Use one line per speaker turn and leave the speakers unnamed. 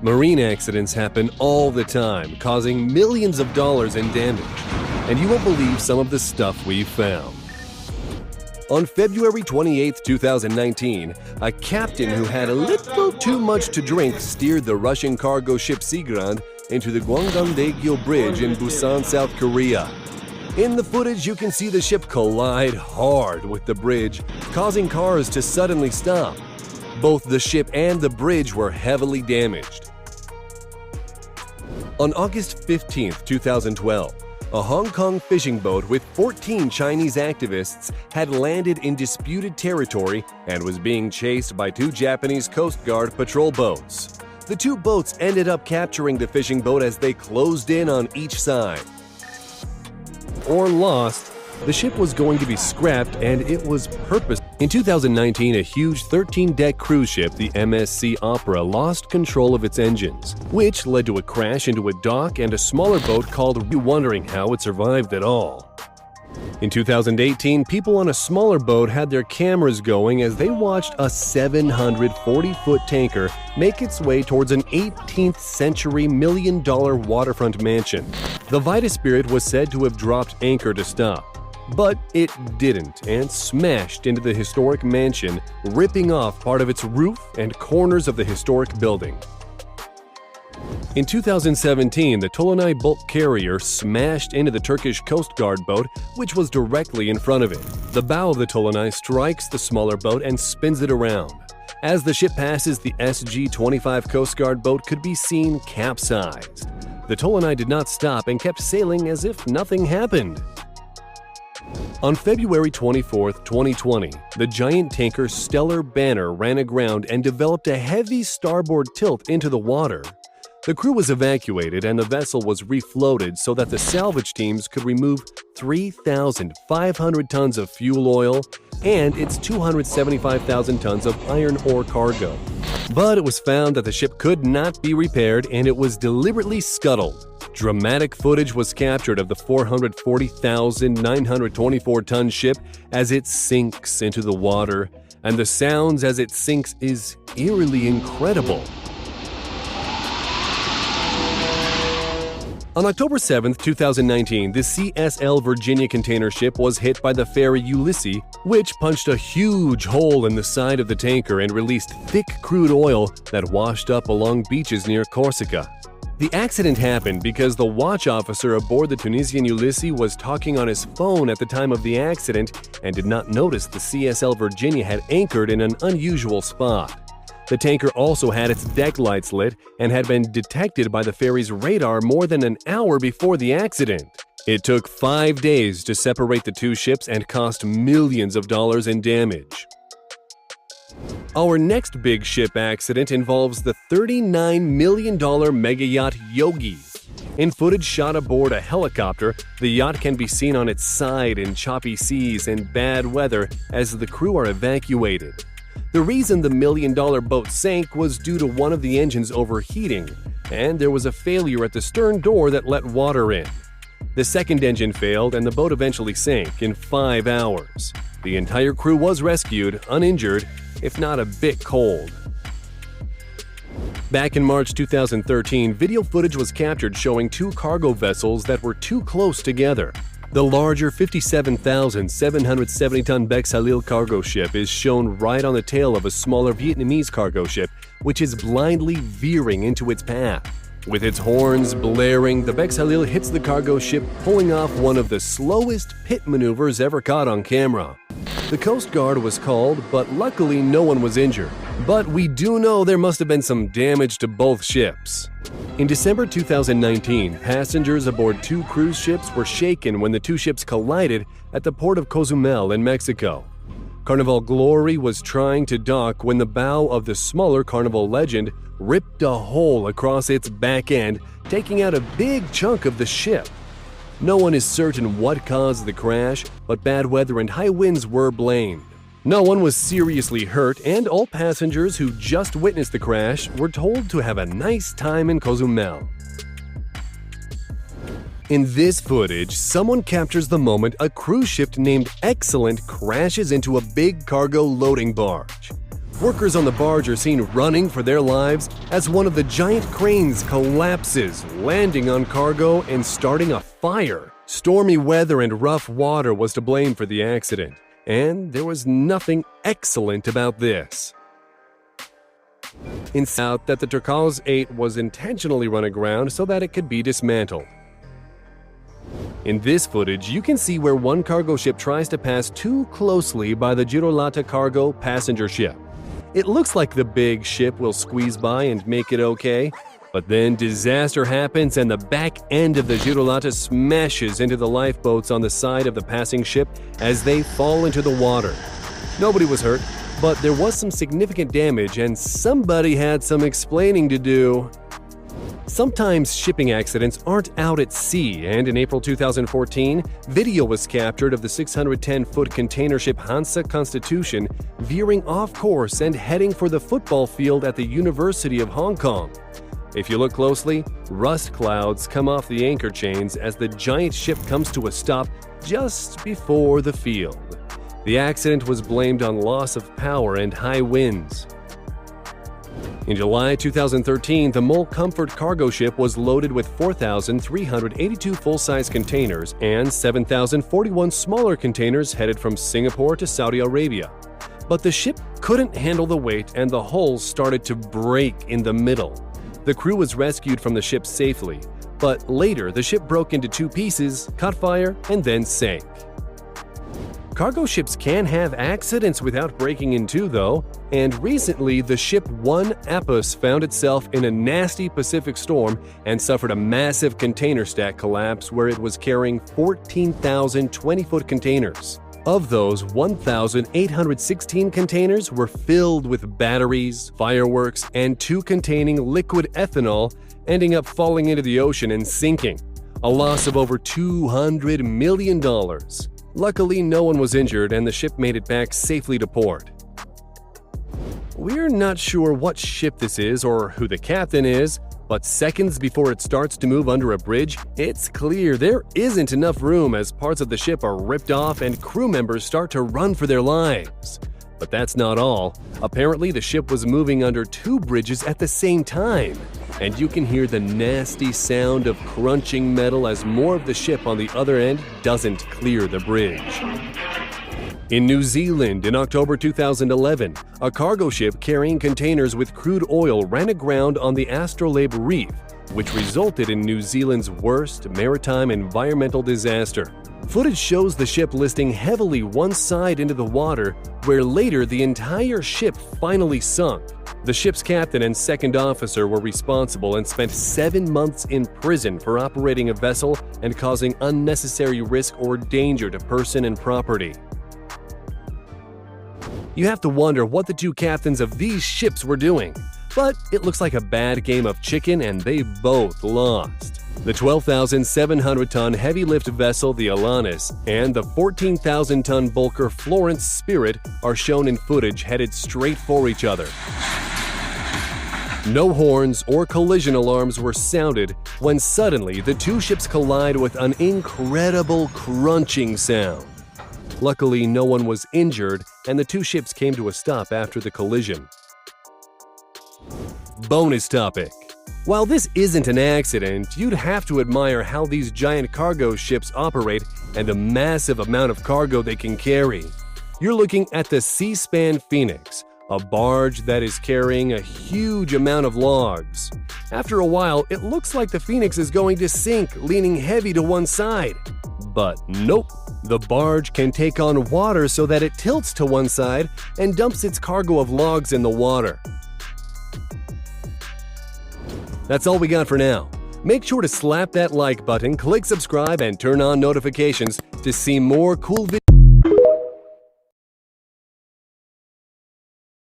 Marine accidents happen all the time, causing millions of dollars in damage. And you won't believe some of the stuff we've found. On February 28, 2019, a captain who had a little too much to drink steered the Russian cargo ship Seagrand into the Gwangandaegyo Bridge in Busan, South Korea. In the footage, you can see the ship collide hard with the bridge, causing cars to suddenly stop. Both the ship and the bridge were heavily damaged. On August 15, 2012, a Hong Kong fishing boat with 14 Chinese activists had landed in disputed territory and was being chased by two Japanese Coast Guard patrol boats. The two boats ended up capturing the fishing boat as they closed in on each side. Or lost, the ship was going to be scrapped and it was purposed. In 2019, a huge 13-deck cruise ship, the MSC Opera, lost control of its engines, which led to a crash into a dock and a smaller boat called wondering how it survived at all. In 2018, people on a smaller boat had their cameras going as they watched a 740-foot tanker make its way towards an 18th century million-dollar waterfront mansion. The Vita Spirit was said to have dropped anchor to stop. But it didn't and smashed into the historic mansion, ripping off part of its roof and corners of the historic building. In 2017, the Tolunay bulk carrier smashed into the Turkish Coast Guard boat, which was directly in front of it. The bow of the Tolunay strikes the smaller boat and spins it around. As the ship passes, the SG-25 Coast Guard boat could be seen capsized. The Tolunay did not stop and kept sailing as if nothing happened. On February 24, 2020, the giant tanker Stellar Banner ran aground and developed a heavy starboard tilt into the water. The crew was evacuated and the vessel was refloated so that the salvage teams could remove 3,500 tons of fuel oil and its 275,000 tons of iron ore cargo. But it was found that the ship could not be repaired and it was deliberately scuttled. Dramatic footage was captured of the 440,924-ton ship as it sinks into the water, and the sounds as it sinks is eerily incredible. On October 7, 2019, the CSL Virginia container ship was hit by the ferry Ulysses, which punched a huge hole in the side of the tanker and released thick crude oil that washed up along beaches near Corsica. The accident happened because the watch officer aboard the Tunisian Ulysses was talking on his phone at the time of the accident and did not notice the CSL Virginia had anchored in an unusual spot. The tanker also had its deck lights lit and had been detected by the ferry's radar more than an hour before the accident. It took 5 days to separate the two ships and cost millions of dollars in damage. Our next big ship accident involves the $39 million mega yacht Yogi. In footage shot aboard a helicopter, the yacht can be seen on its side in choppy seas and bad weather as the crew are evacuated. The reason the million-dollar boat sank was due to one of the engines overheating, and there was a failure at the stern door that let water in. The second engine failed and the boat eventually sank in 5 hours. The entire crew was rescued, uninjured, if not a bit cold. Back in March 2013, video footage was captured showing two cargo vessels that were too close together. The larger 57,770-ton Bex Halil cargo ship is shown right on the tail of a smaller Vietnamese cargo ship, which is blindly veering into its path. With its horns blaring, the Bex Halil hits the cargo ship, pulling off one of the slowest pit maneuvers ever caught on camera. The Coast Guard was called, but luckily no one was injured. But we do know there must have been some damage to both ships. In December 2019, passengers aboard two cruise ships were shaken when the two ships collided at the port of Cozumel in Mexico. Carnival Glory was trying to dock when the bow of the smaller Carnival Legend ripped a hole across its back end, taking out a big chunk of the ship. No one is certain what caused the crash, but bad weather and high winds were blamed. No one was seriously hurt, and all passengers who just witnessed the crash were told to have a nice time in Cozumel. In this footage, someone captures the moment a cruise ship named Excellent crashes into a big cargo loading barge. Workers on the barge are seen running for their lives as one of the giant cranes collapses, landing on cargo and starting a fire. Stormy weather and rough water was to blame for the accident, and there was nothing excellent about this. It's out that the Turcos 8 was intentionally run aground so that it could be dismantled. In this footage, you can see where one cargo ship tries to pass too closely by the Girolata cargo passenger ship. It looks like the big ship will squeeze by and make it okay, but then disaster happens and the back end of the Girolata smashes into the lifeboats on the side of the passing ship as they fall into the water. Nobody was hurt, but there was some significant damage and somebody had some explaining to do. Sometimes shipping accidents aren't out at sea, and in April 2014, video was captured of the 610-foot container ship Hansa Constitution veering off course and heading for the football field at the University of Hong Kong. If you look closely, rust clouds come off the anchor chains as the giant ship comes to a stop just before the field. The accident was blamed on loss of power and high winds. In July 2013, the Mole Comfort cargo ship was loaded with 4,382 full-size containers and 7,041 smaller containers headed from Singapore to Saudi Arabia. But the ship couldn't handle the weight and the hull started to break in the middle. The crew was rescued from the ship safely, but later the ship broke into two pieces, caught fire, and then sank. Cargo ships can have accidents without breaking in two, though, and recently the ship One Apus found itself in a nasty Pacific storm and suffered a massive container stack collapse where it was carrying 14,000 20-foot containers. Of those, 1,816 containers were filled with batteries, fireworks, and two containing liquid ethanol, ending up falling into the ocean and sinking. A loss of over $200 million. Luckily, no one was injured and the ship made it back safely to port. We're not sure what ship this is or who the captain is, but seconds before it starts to move under a bridge, it's clear there isn't enough room as parts of the ship are ripped off and crew members start to run for their lives. But that's not all. Apparently, the ship was moving under two bridges at the same time, and you can hear the nasty sound of crunching metal as more of the ship on the other end doesn't clear the bridge. In New Zealand in October 2011, a cargo ship carrying containers with crude oil ran aground on the Astrolabe Reef, which resulted in New Zealand's worst maritime environmental disaster. Footage shows the ship listing heavily one side into the water, where later the entire ship finally sunk. The ship's captain and second officer were responsible and spent 7 months in prison for operating a vessel and causing unnecessary risk or danger to person and property. You have to wonder what the two captains of these ships were doing, but it looks like a bad game of chicken and they both lost. The 12,700-ton heavy-lift vessel the Alanis and the 14,000-ton bulker Florence Spirit are shown in footage headed straight for each other. No horns or collision alarms were sounded when suddenly the two ships collide with an incredible crunching sound. Luckily, no one was injured and the two ships came to a stop after the collision. Bonus topic. While this isn't an accident, you'd have to admire how these giant cargo ships operate and the massive amount of cargo they can carry. You're looking at the Seaspan Phoenix, a barge that is carrying a huge amount of logs. After a while, it looks like the Phoenix is going to sink, leaning heavy to one side. But nope, the barge can take on water so that it tilts to one side and dumps its cargo of logs in the water. That's all we got for now. Make sure to slap that like button, click subscribe, and turn on notifications to see more cool videos.